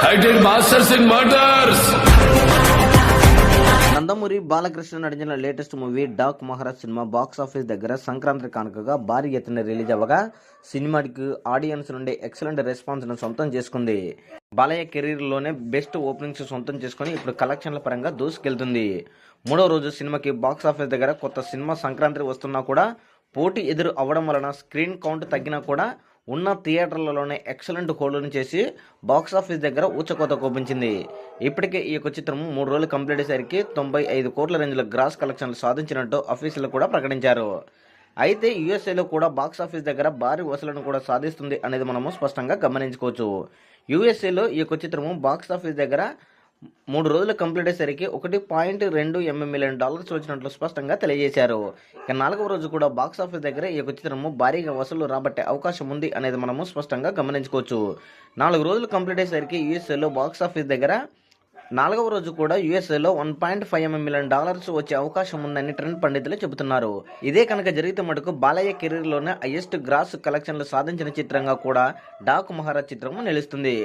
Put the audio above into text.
United Masters in Murders. Nandamuri Balakrishna నటించిన latest movie Daaku Maharaj cinema box office దగ్గర సంక్రాంతి కానుకగా భారీ ఎత్తున రిలీజ్ అవ్వగా సినిమాకి ఆడియన్స్ నుండి ఎక్సలెంట్ రెస్పాన్స్ ను సొంతం చేసుకుంది. బాలయ్య కెరీర్ లోనే బెస్ట్ ఓపెనింగ్స్ సొంతం చేసుకుని ఇప్పుడు కలెక్షన్ల పరంగా దూసుకెళ్తుంది. మూడో రోజు సినిమాకి బాక్స్ ఆఫీస్ దగ్గర కొత్త సినిమా సంక్రాంతి వస్తున్నా కూడా పోటీ ఎదురు అవ్వడం వలన స్క్రీన్ కౌంట్ తగ్గినా కూడా ఉన్న థియేటర్లలోనే ఎక్సలెంట్ హోల్డ్ని చేసి బాక్స్ ఆఫీస్ దగ్గర ఊచకోత కోపించింది. ఇప్పటికే ఈ యొక్క చిత్రం 3 రోజులు కంప్లీట్ అయ్యేసరికి 95 కోట్ల రేంజ్ల గ్రాస్ కలెక్షన్లు సాధించినట్టు అఫీషియల్ కూడా ప్రకటించారు. అయితే యూఎస్ఏలో కూడా బాక్స్ ఆఫీస్ దగ్గర భారీ వసూలను కూడా సాధిస్తుంది అనేది మనము స్పష్టంగా గమనించుకోవచ్చు. యూఎస్ఏలో ఈ యొక్క చిత్రము బాక్స్ ఆఫీస్ దగ్గర 3 రోజులు కంప్లీట్ అయ్యేసరికి $1.2 మిలియన్ వచ్చినట్లు స్పష్టంగా తెలియజేశారు. ఇక 4వ రోజు కూడా బాక్స్ ఆఫీస్ దగ్గర ఈ యొక్క చిత్రము భారీగా వసూలు రాబట్టే అవకాశం ఉంది అనేది మనము స్పష్టంగా గమనించుకోవచ్చు. 4 రోజులు కంప్లీట్ అయ్యేసరికి యూఎస్ఏలో బాక్స్ ఆఫీస్ దగ్గర 4వ రోజు కూడా యూఎస్ఏలో $1.5 మిలియన్ వచ్చే అవకాశం ఉందని ట్రెండ్ పండితులు చెబుతున్నారు. ఇదే కనుక జరిగితే మటుకు బాలయ్య కెరీర్ లోనే హైయెస్ట్ గ్రాస్ కలెక్షన్లు సాధించిన చిత్రంగా కూడా డాక్ మహారాజ్ చిత్రము నిలుస్తుంది.